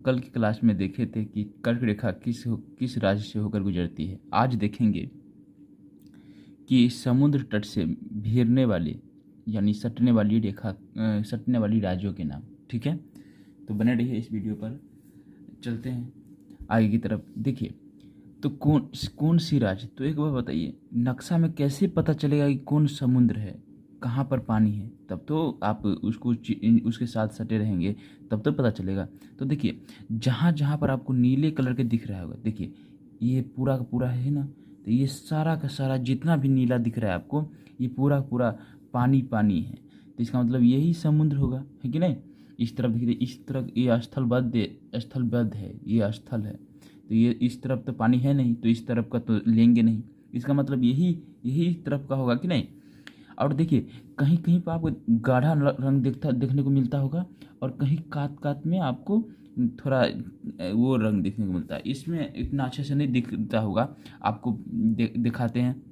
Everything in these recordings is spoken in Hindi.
कल की क्लास में देखे थे कि कर्क रेखा किस राज्य से होकर गुजरती है। आज देखेंगे कि समुद्र तट से घेरने वाली यानी सटने वाली रेखा सटने वाली राज्यों के नाम। ठीक है, तो बने रहिए इस वीडियो पर। चलते हैं आगे की तरफ। देखिए, तो कौन कौन सी राज्य, तो एक बार बताइए, नक्शा में कैसे पता चलेगा कि कौन समुद्र है, कहाँ पर पानी है? तब तो आप उसके साथ सटे रहेंगे, तब तो पता चलेगा। तो देखिए, जहाँ जहाँ पर आपको नीले कलर के दिख रहा होगा, देखिए ये पूरा का पूरा है ना, तो ये सारा का सारा जितना भी नीला दिख रहा है आपको, ये पूरा पूरा पानी पानी है। तो इसका मतलब यही समुद्र होगा, है कि नहीं? इस तरफ देखिए, इस तरफ ये स्थलबद्ध है, ये स्थल है, तो ये इस तरफ तो पानी है नहीं, तो इस तरफ का तो लेंगे नहीं। इसका मतलब यही यही तरफ का होगा कि नहीं? और देखिए, कहीं कहीं पर आपको गाढ़ा रंग देखने को मिलता होगा, और कहीं कात कात में आपको थोड़ा वो रंग देखने को मिलता है। इसमें इतना अच्छे से नहीं दिखता होगा आपको, दिखाते हैं।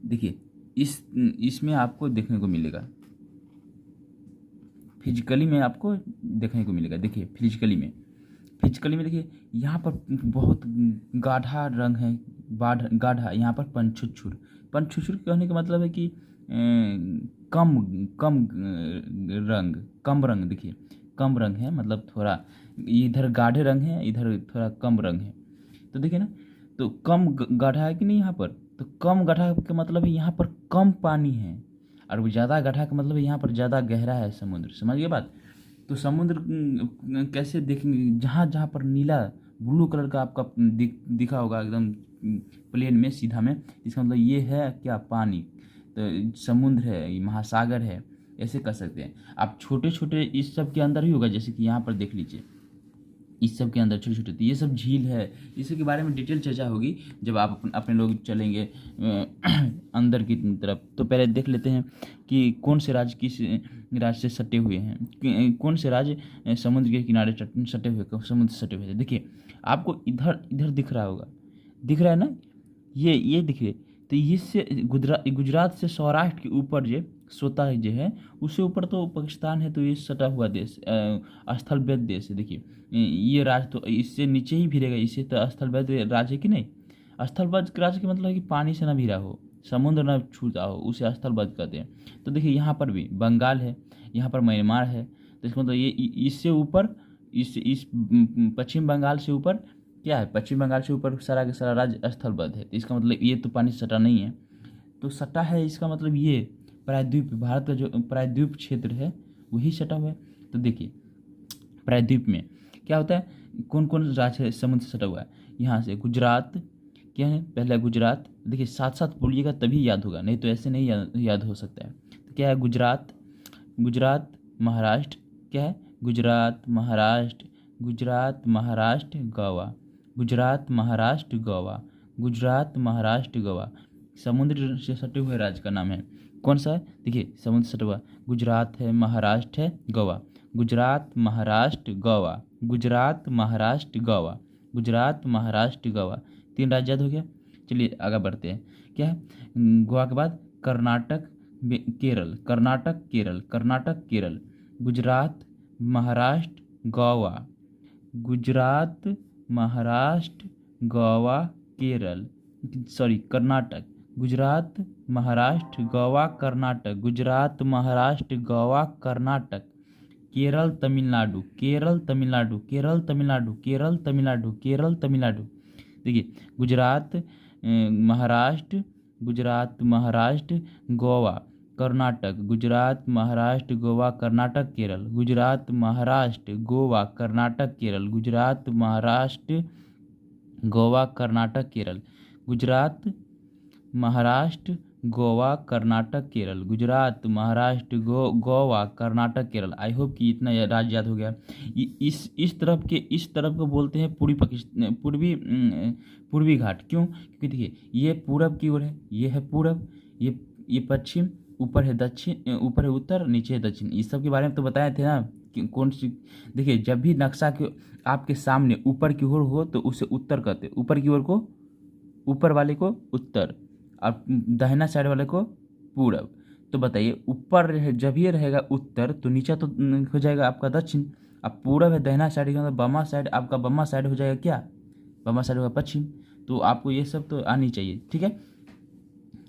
देखिए, इसमें आपको देखने को मिलेगा, फिजिकली में आपको देखने को मिलेगा। देखिए फिजिकली में देखिए, यहाँ पर बहुत गाढ़ा रंग है, गाढ़ा। यहाँ पर पंचुछुर कहने का मतलब है कि कम कम कम रंग। देखिए, कम रंग है, मतलब थोड़ा इधर गाढ़े रंग है, इधर थोड़ा कम रंग है। तो देखिए ना, तो कम गाढ़ा है कि नहीं यहाँ पर? तो कम गाढ़ा का मतलब है यहाँ पर कम पानी है, और वो ज़्यादा गाढ़ा का मतलब है यहाँ पर ज़्यादा गहरा है समुद्र। समझ गए बात? तो समुद्र कैसे देखेंगे? जहाँ जहाँ पर नीला ब्लू कलर का आपका दिखा होगा एकदम प्लेन में, सीधा में, इसका मतलब ये है क्या? पानी। तो समुद्र है, ये महासागर है, ऐसे कर सकते हैं आप। छोटे छोटे इस सब के अंदर ही होगा, जैसे कि यहाँ पर देख लीजिए, इस सब के अंदर छोटे छोटे, तो ये सब झील है। इसी के बारे में डिटेल चर्चा होगी जब आप अपने लोग चलेंगे अंदर की तरफ। तो पहले देख लेते हैं कि कौन से राज्य किस राज्य से सटे हुए हैं, कौन से राज्य समुद्र के किनारे सटे हुए, समुद्र से सटे हुए हैं। देखिए, आपको इधर इधर दिख रहा होगा, दिख रहा है ना, ये देखिए। तो इससे गुजरात से सौराष्ट्र के ऊपर जो सोता है जो है, उससे ऊपर तो पाकिस्तान है, तो ये सटा हुआ देश स्थलबद्ध देश है। देखिए, ये राज्य तो इससे नीचे ही भिड़ेगा, इससे तो स्थलबद्ध राज्य है कि नहीं? स्थलबद्ध राज्य का मतलब है कि पानी से ना भिड़ा हो, समुद्र ना छूता हो, उसे स्थलबद्ध कहते हैं। तो देखिए, यहाँ पर भी बंगाल है, यहाँ पर म्यांमार है, तो इसका मतलब ये इससे ऊपर, इस पश्चिम बंगाल से ऊपर क्या है? पश्चिम बंगाल से ऊपर सारा का सारा राज्य स्थलबद्ध है। तो इसका मतलब ये तो पानी सटा नहीं है, तो सटा है, इसका मतलब ये प्रायद्वीप, भारत का जो प्रायद्वीप क्षेत्र है वही सटा हुआ है। तो देखिए, प्रायद्वीप में क्या होता है, कौन कौन राज्य है समुद्र से सटा हुआ है? यहाँ से गुजरात, क्या है? पहला गुजरात। देखिए, साथ साथ बोलिएगा तभी याद होगा, नहीं तो ऐसे नहीं याद हो सकता है। तो क्या है? गुजरात, गुजरात महाराष्ट्र, क्या है? गुजरात महाराष्ट्र, गुजरात महाराष्ट्र गोवा, गुजरात महाराष्ट्र गोवा, गुजरात महाराष्ट्र गोवा। समुद्र से सटे हुए राज्य का नाम है, कौन सा है? देखिए, समुद्र से सटा हुआ गुजरात है, महाराष्ट्र है, गोवा। गुजरात महाराष्ट्र गोवा, गुजरात महाराष्ट्र गोवा, गुजरात महाराष्ट्र गोवा। 3 राज्य याद हो गया। चलिए आगे बढ़ते हैं। क्या है? गोवा के बाद कर्नाटक, केरल, कर्नाटक केरल, कर्नाटक केरल, गुजरात महाराष्ट्र गोवा, गुजरात महाराष्ट्र गोवा केरल, सॉरी कर्नाटक, गुजरात महाराष्ट्र गोवा कर्नाटक, गुजरात महाराष्ट्र गोवा कर्नाटक, केरल तमिलनाडु, केरल तमिलनाडु, केरल तमिलनाडु, केरल तमिलनाडु, केरल तमिलनाडु। देखिए, गुजरात महाराष्ट्र, गुजरात महाराष्ट्र गोवा कर्नाटक, गुजरात महाराष्ट्र गोवा कर्नाटक केरल, गुजरात महाराष्ट्र गोवा कर्नाटक केरल, गुजरात महाराष्ट्र गोवा कर्नाटक केरल, गुजरात महाराष्ट्र गोवा कर्नाटक केरल, गुजरात महाराष्ट्र गोवा कर्नाटक केरल। आई होप कि इतना राज्य याद हो गया। इस तरफ को बोलते हैं पूर्वी पाकिस्तान, पूर्वी घाट। क्यों? क्योंकि देखिए, ये पूरब की ओर है, ये है पूरब, ये पश्चिम, ऊपर है दक्षिण, ऊपर है उत्तर, नीचे है दक्षिण। इस सब के बारे में तो बताए थे ना कि कौन सी। देखिए, जब भी नक्शा के आपके सामने ऊपर की ओर हो तो उसे उत्तर कहते हैं, ऊपर की ओर को, ऊपर वाले को उत्तर, और दाहिना साइड वाले को पूरब। तो बताइए, ऊपर जब ये रहेगा उत्तर तो नीचे तो हो जाएगा आपका दक्षिण। अब पूरब है दाहिना साइड का मतलब बमा साइड, आपका बमा साइड हो जाएगा क्या, बमा साइड होगा पश्चिम। तो आपको ये सब तो आनी चाहिए, ठीक है।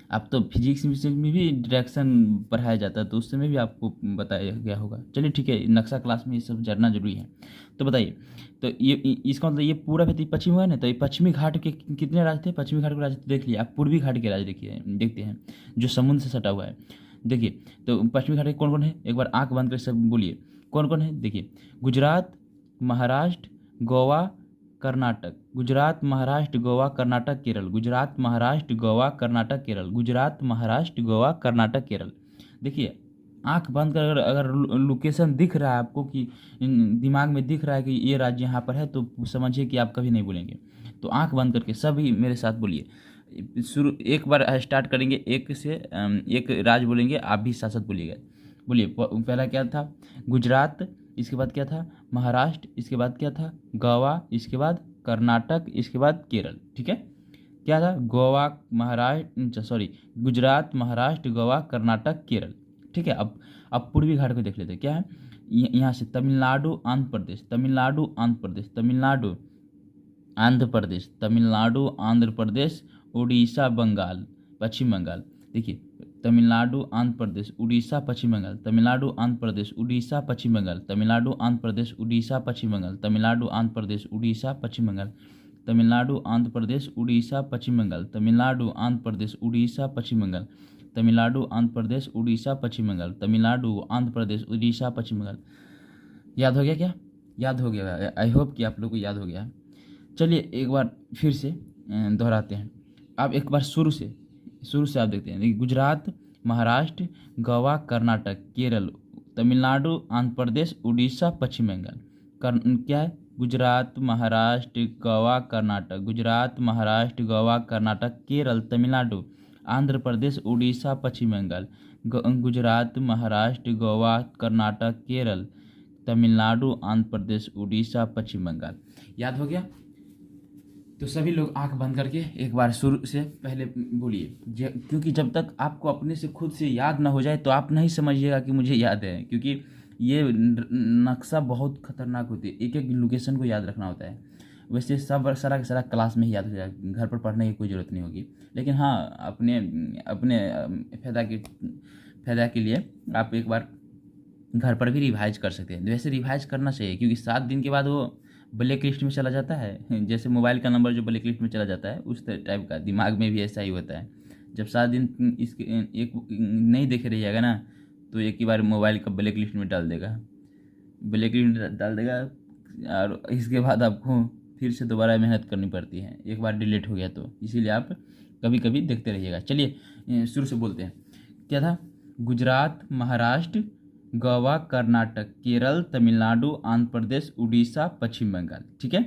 अब तो फिजिक्स में भी डायरेक्शन पढ़ाया जाता है, तो उस समय भी आपको बताया गया होगा। चलिए ठीक है, नक्शा क्लास में ये सब जानना जरूरी है। तो बताइए, तो ये इसका मतलब ये पूरा भी पश्चिम हुआ ना, तो ये पश्चिमी घाट के कितने राज्य थे, पश्चिमी घाट के राज्य तो देख लिया। आप पूर्वी घाट के राज्य देखिए, देखते हैं जो समुद्र से सटा हुआ है। देखिए तो पश्चिमी घाट के कौन कौन है, एक बार आंख बंद कर सब बोलिए कौन कौन है। देखिए, गुजरात, महाराष्ट्र, गोवा, कर्नाटक। गुजरात, महाराष्ट्र, गोवा, कर्नाटक, केरल। गुजरात, महाराष्ट्र, गोवा, कर्नाटक, केरल। गुजरात, महाराष्ट्र, गोवा, कर्नाटक, केरल। देखिए, आंख बंद कर अगर लोकेशन दिख रहा है आपको कि दिमाग में दिख रहा है कि ये राज्य यहाँ पर है, तो समझिए कि आप कभी नहीं बोलेंगे। तो आंख बंद करके सभी मेरे साथ बोलिए। शुरू एक बार स्टार्ट करेंगे, एक से एक राज्य बोलेंगे, आप भी साथ साथ बोलिएगा। बोलिए, पहला क्या था, गुजरात, इसके बाद क्या था, महाराष्ट्र, इसके बाद क्या था, गोवा, इसके बाद कर्नाटक, इसके बाद केरल। ठीक है, क्या था, गोवा, महाराष्ट्र, सॉरी, गुजरात, महाराष्ट्र, गोवा, कर्नाटक, केरल। ठीक है, अब पूर्वी घाट को देख लेते हैं क्या है। यहाँ से तमिलनाडु, आंध्र प्रदेश, तमिलनाडु, आंध्र प्रदेश, तमिलनाडु, आंध्र प्रदेश, तमिलनाडु, आंध्र प्रदेश, उड़ीसा, बंगाल, पश्चिम बंगाल। देखिए, तमिलनाडु, आंध्र प्रदेश, उड़ीसा, पश्चिम बंगाल, तमिलनाडु, आंध्र प्रदेश, उड़ीसा, पश्चिम बंगाल, तमिलनाडु, आंध्र प्रदेश, उड़ीसा, पश्चिम बंगाल, तमिलनाडु, आंध्र प्रदेश, उड़ीसा, पश्चिम बंगाल, तमिलनाडु, आंध्र प्रदेश, उड़ीसा, पश्चिम बंगाल, तमिलनाडु, आंध्र प्रदेश, उड़ीसा, पश्चिम बंगाल, तमिलनाडु, आंध्र प्रदेश, उड़ीसा, पश्चिम बंगाल, तमिलनाडु, आंध्र प्रदेश, उड़ीसा, पश्चिम बंगाल। याद हो गया क्या, याद हो गया, आई होप कि आप लोग को याद हो गया। चलिए एक बार फिर से दोहराते हैं। अब एक बार शुरू से आप देखते हैं। देखिए, गुजरात, महाराष्ट्र, गोवा, कर्नाटक, केरल, तमिलनाडु, आंध्र प्रदेश, उड़ीसा, पश्चिम बंगाल। क्या है, गुजरात, महाराष्ट्र, गोवा, कर्नाटक। गुजरात, महाराष्ट्र, गोवा, कर्नाटक, केरल, तमिलनाडु, आंध्र प्रदेश, उड़ीसा, पश्चिम बंगाल। गुजरात, महाराष्ट्र, गोवा, कर्नाटक, केरल, तमिलनाडु, आंध्र प्रदेश, उड़ीसा, पश्चिम बंगाल। याद हो गया। तो सभी लोग आंख बंद करके एक बार शुरू से पहले बोलिए, क्योंकि जब तक आपको अपने से खुद से याद ना हो जाए तो आप नहीं समझिएगा कि मुझे याद है, क्योंकि ये नक्शा बहुत खतरनाक होती है, एक एक लोकेशन को याद रखना होता है। वैसे सब सारा का सारा क्लास में ही याद हो जाएगा, घर पर पढ़ने की कोई ज़रूरत नहीं होगी। लेकिन हाँ, अपने अपने फ़ायदा के लिए आप एक बार घर पर भी रिवाइज कर सकते हैं। वैसे रिवाइज करना चाहिए, क्योंकि 7 दिन के बाद वो ब्लैक लिस्ट में चला जाता है। जैसे मोबाइल का नंबर जो ब्लैक लिस्ट में चला जाता है, उस टाइप का दिमाग में भी ऐसा ही होता है। जब 7 दिन इसके एक नहीं देखे रहिएगा ना, तो एक ही बार मोबाइल का ब्लैक लिस्ट में डाल देगा, ब्लैक लिस्ट में डाल देगा, और इसके बाद आपको फिर से दोबारा मेहनत करनी पड़ती है, एक बार डिलीट हो गया तो। इसीलिए आप कभी कभी देखते रहिएगा। चलिए शुरू से बोलते हैं। क्या था, गुजरात, महाराष्ट्र, गोवा, कर्नाटक, केरल, तमिलनाडु, आंध्र प्रदेश, उड़ीसा, पश्चिम बंगाल। ठीक है,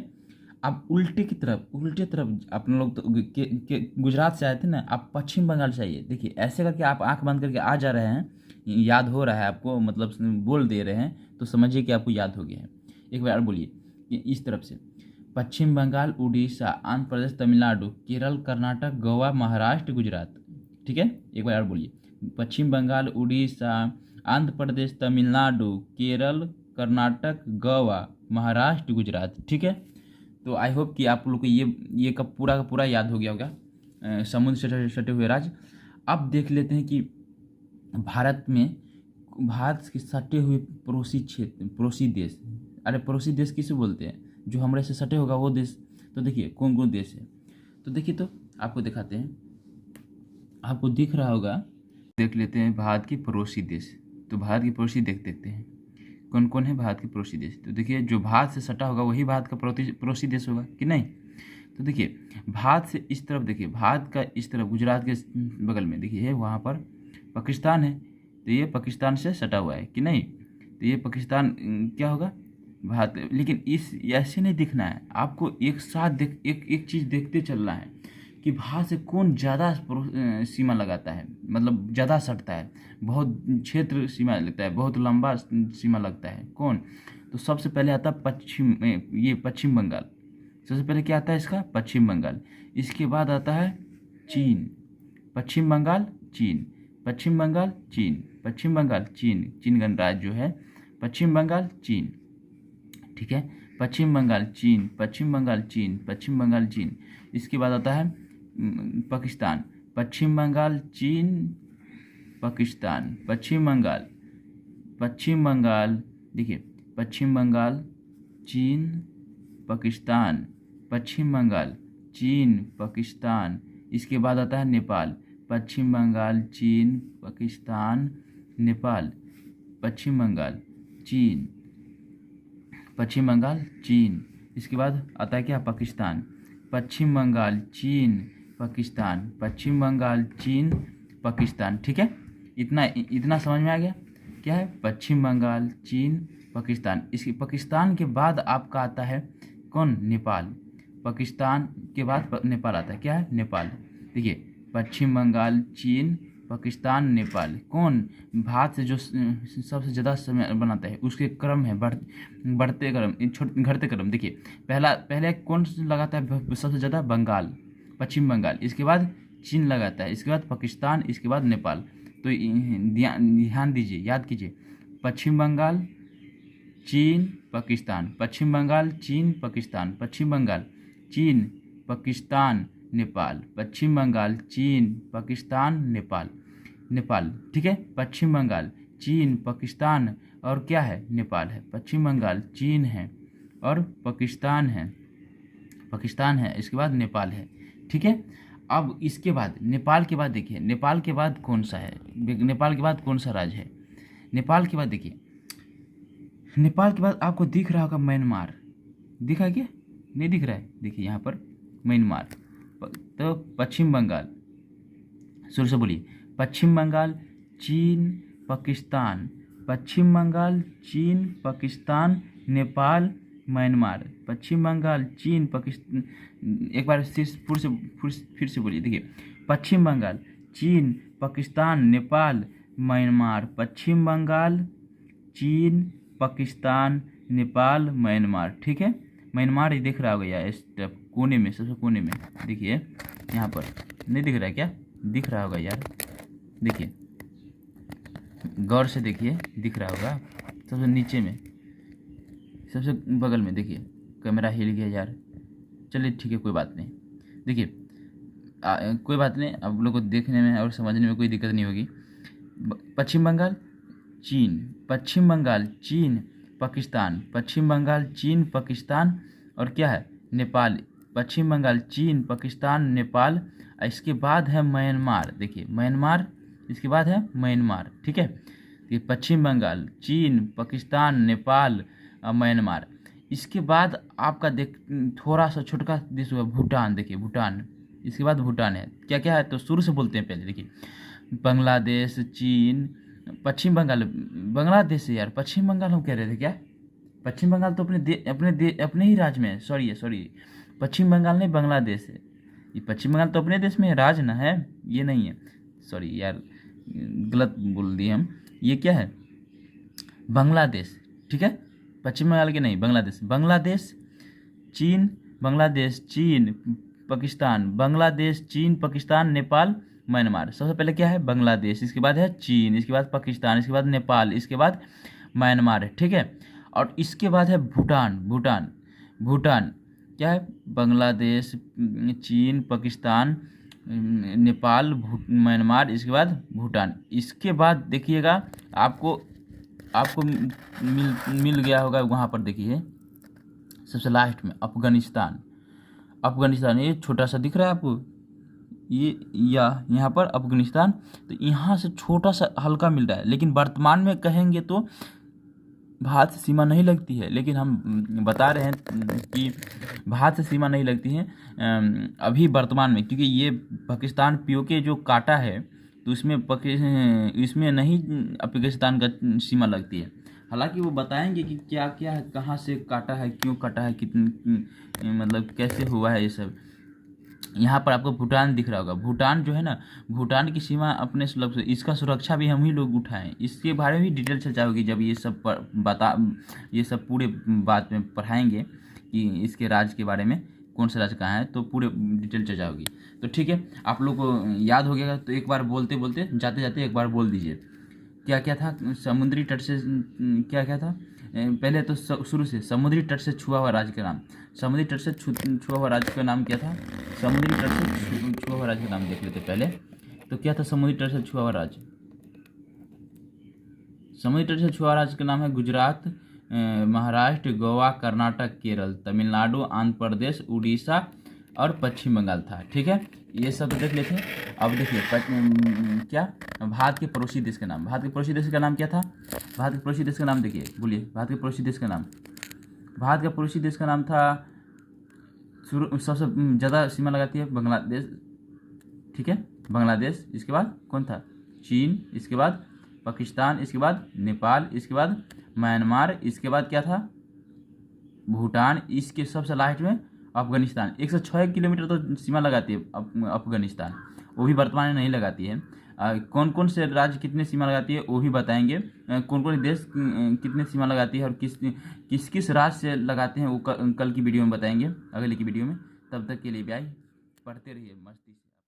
अब उल्टे तरफ आप लोग तो गुजरात से आए थे ना, आप पश्चिम बंगाल से आइए। देखिए, ऐसे करके आप आंख बंद करके आ जा रहे हैं, याद हो रहा है आपको, मतलब बोल दे रहे हैं, तो समझिए कि आपको याद हो गया है। एक बार बोलिए इस तरफ से, पश्चिम बंगाल, उड़ीसा, आंध्र प्रदेश, तमिलनाडु, केरल, कर्नाटक, गोवा, महाराष्ट्र, गुजरात। ठीक है, एक बार और बोलिए, पश्चिम बंगाल, उड़ीसा, आंध्र प्रदेश, तमिलनाडु, केरल, कर्नाटक, गोवा, महाराष्ट्र, गुजरात। ठीक है, तो आई होप कि आप लोग को ये का पूरा याद हो गया होगा, समुद्र से सटे हुए राज्य। अब देख लेते हैं कि भारत के सटे हुए पड़ोसी देश, अरे पड़ोसी देश किसे बोलते हैं, जो हमारे से सटे होगा वो देश। तो देखिए कौन कौन देश है, तो देखिए, तो आपको दिखाते हैं, आपको दिख रहा होगा। देख लेते हैं भारत के पड़ोसी देश। तो भारत के पड़ोसी देखते हैं कौन कौन है भारत के पड़ोसी देश। तो देखिए, जो भारत से सटा होगा वही भारत का पड़ोसी देश होगा कि नहीं। तो देखिए, भारत से इस तरफ देखिए, भारत का इस तरफ गुजरात के बगल में देखिए है, वहाँ पर पाकिस्तान है, तो ये पाकिस्तान से सटा हुआ है कि नहीं। तो ये पाकिस्तान क्या होगा, भारत। लेकिन इस ऐसे नहीं दिखना है आपको, एक साथ एक चीज़ देखते चलना है कि भारत से कौन ज़्यादा सीमा लगाता है, मतलब ज़्यादा सटता है, बहुत क्षेत्र सीमा लगता है, बहुत लंबा सीमा लगता है, कौन। तो सबसे पहले आता है ये पश्चिम बंगाल। सबसे पहले क्या आता है इसका, पश्चिम बंगाल। इसके बाद आता है चीन, पश्चिम बंगाल, चीन, पश्चिम बंगाल चीन, पश्चिम बंगाल चीन, चीन गणराज्य जो है पश्चिम बंगाल चीन, ठीक है, पश्चिम बंगाल चीन, पश्चिम बंगाल चीन, पश्चिम बंगाल चीन। इसके बाद आता है पाकिस्तान, पश्चिम बंगाल चीन पाकिस्तान, पश्चिम बंगाल, पश्चिम बंगाल देखिए पश्चिम बंगाल चीन पाकिस्तान, पश्चिम बंगाल चीन पाकिस्तान। इसके बाद आता है नेपाल, पश्चिम बंगाल चीन पाकिस्तान नेपाल, पश्चिम बंगाल चीन, पश्चिम बंगाल चीन। इसके बाद आता है क्या पाकिस्तान, पश्चिम बंगाल चीन पाकिस्तान, पश्चिम बंगाल चीन पाकिस्तान, ठीक है। इतना समझ में आ गया क्या है, पश्चिम बंगाल चीन पाकिस्तान। इसके पाकिस्तान के बाद आपका आता है कौन, नेपाल, पाकिस्तान के बाद नेपाल आता है, क्या है नेपाल। देखिए पश्चिम बंगाल चीन पाकिस्तान नेपाल, कौन भारत से जो सबसे ज़्यादा समय बनाता है उसके क्रम है बढ़ते क्रम घटते क्रम। देखिए पहले कौन लगाता है सबसे ज़्यादा, बंगाल, पश्चिम बंगाल, इसके बाद चीन लगाता है, इसके बाद पाकिस्तान, इसके बाद नेपाल। तो ध्यान दीजिए, याद कीजिए, पश्चिम बंगाल चीन पाकिस्तान, पश्चिम बंगाल चीन पाकिस्तान, पश्चिम बंगाल चीन पाकिस्तान नेपाल, पश्चिम बंगाल चीन पाकिस्तान नेपाल, नेपाल, ठीक है। पश्चिम बंगाल चीन पाकिस्तान और क्या है, नेपाल है, पश्चिम बंगाल चीन है और पाकिस्तान है, पाकिस्तान है, इसके बाद नेपाल है, ठीक है। अब इसके बाद नेपाल के बाद देखिए, नेपाल के बाद कौन सा है, नेपाल के बाद कौन सा राज्य है, नेपाल के बाद देखिए, नेपाल के बाद आपको दिख रहा होगा म्यांमार, दिखा क्या, नहीं दिख रहा है, देखिए यहाँ पर म्यांमार। तो पश्चिम बंगाल, शुरू से बोलिए, पश्चिम बंगाल चीन पाकिस्तान, पश्चिम बंगाल चीन पाकिस्तान नेपाल म्यांमार, पश्चिम बंगाल चीन पाकिस्तान। एक बार फिर से बोलिए, देखिए पश्चिम बंगाल चीन पाकिस्तान नेपाल म्यांमार, पश्चिम बंगाल चीन पाकिस्तान नेपाल म्यांमार, ठीक है। म्यांमार ये दिख रहा होगा यार, इस कोने में, सबसे कोने में देखिए, यहाँ पर नहीं दिख रहा है क्या, दिख रहा होगा यार, देखिए गौर से देखिए, दिख रहा होगा सबसे नीचे में, सबसे बगल में, देखिए कैमरा हिल गया यार, चलिए ठीक है कोई बात नहीं, देखिए कोई बात नहीं, आप लोग को देखने में और समझने में कोई दिक्कत नहीं होगी। पश्चिम बंगाल चीन, पश्चिम बंगाल चीन पाकिस्तान, पश्चिम बंगाल चीन पाकिस्तान और क्या है नेपाल, पश्चिम बंगाल चीन पाकिस्तान नेपाल। इसके बाद है म्यांमार, देखिए म्यांमार, इसके बाद है म्यांमार, ठीक है। ये पश्चिम बंगाल चीन पाकिस्तान नेपाल म्यांमार। इसके बाद आपका थोड़ा सा छोटा देश होगा भूटान, देखिए भूटान, इसके बाद भूटान है, क्या क्या है तो शुरू से बोलते हैं पहले, देखिए बांग्लादेश चीन, पश्चिम बंगाल, बांग्लादेश है यार, पश्चिम बंगाल हम कह रहे थे क्या, पश्चिम बंगाल तो अपने ही राज्य में है, सॉरी पश्चिम बंगाल नहीं बांग्लादेश है, ये पश्चिम बंगाल तो अपने देश में राज्य ना है, ये नहीं है, सॉरी यार गलत बोल दिए हम, ये क्या है बांग्लादेश, ठीक है, पश्चिम बंगाल के नहीं, बांग्लादेश, बांग्लादेश चीन, बांग्लादेश चीन पाकिस्तान, बांग्लादेश चीन पाकिस्तान नेपाल म्यांमार। सबसे पहले क्या है बांग्लादेश, इसके बाद है चीन, इसके बाद पाकिस्तान, इसके बाद नेपाल, इसके बाद म्यांमार है, ठीक है। और इसके बाद है भूटान, भूटान क्या है बांग्लादेश चीन पाकिस्तान नेपाल म्यांमार, इसके बाद भूटान। इसके बाद देखिएगा आपको मिल गया होगा वहाँ पर, देखिए सबसे लास्ट में अफगानिस्तान, ये छोटा सा दिख रहा है आपको, ये यहाँ पर अफगानिस्तान, तो यहाँ से छोटा सा हल्का मिल रहा है, लेकिन वर्तमान में कहेंगे तो भारत से सीमा नहीं लगती है, लेकिन हम बता रहे हैं कि भारत से सीमा नहीं लगती है अभी वर्तमान में, क्योंकि ये पाकिस्तान पीओके जो काटा है तो इसमें नहीं अफगानिस्तान का सीमा लगती है। हालांकि वो बताएंगे कि क्या क्या है, कहाँ से काटा है, क्यों काटा है, कितनी मतलब कैसे हुआ है ये सब। यहाँ पर आपको भूटान दिख रहा होगा, भूटान जो है ना, भूटान की सीमा अपने सुलभ से, इसका सुरक्षा भी हम ही लोग उठाएं, इसके बारे में भी डिटेल चर्चा होगी जब ये सब ये सब पूरे बात में पढ़ाएंगे कि इसके राज्य के बारे में कौन सा राज्य कहाँ है, तो पूरे डिटेल चर्चा होगी। तो ठीक है, आप लोग को याद हो गया तो एक बार बोलते बोलते जाते जाते एक बार बोल दीजिए क्या क्या था समुद्री तट से, क्या क्या था पहले तो शुरू से समुद्री तट से छुआ हुआ राज्य का नाम। समुद्री तट से छुआ हुआ राज्य का नाम क्या था? समुद्री तट से छुआ हुआ राज्य का नाम देख लेते पहले। तो क्या था समुद्री तट से छुआ हुआ राज्य? समुद्री तट से छुआ हुआ राज्य का नाम है गुजरात, महाराष्ट्र, गोवा, कर्नाटक, केरल, तमिलनाडु, आंध्र प्रदेश, उड़ीसा और पश्चिम बंगाल था। ठीक है, ये सब तो देख लेते हैं। अब देखिए क्या भारत के पड़ोसी देश का नाम। भारत के पड़ोसी देश का नाम क्या था? भारत के पड़ोसी देश का नाम देखिए, बोलिए भारत के पड़ोसी देश का नाम। भारत का पड़ोसी देश का नाम था, सबसे ज़्यादा सीमा लगाती है बांग्लादेश। ठीक है, बांग्लादेश, इसके बाद कौन था? चीन, इसके बाद पाकिस्तान, इसके बाद नेपाल, इसके बाद म्यांमार, इसके बाद क्या था? भूटान, इसके सबसे लास्ट में अफगानिस्तान। 106 किलोमीटर तो सीमा लगाती है अफगानिस्तान, वो भी वर्तमान में नहीं लगाती है। कौन कौन से राज्य कितने सीमा लगाती है वो भी बताएंगे, कौन कौन देश कितने सीमा लगाती है और किस किस राज्य से लगाते हैं वो कल की वीडियो में बताएंगे, अगले की वीडियो में। तब तक के लिए बाय, पढ़ते रहिए मस्ती से।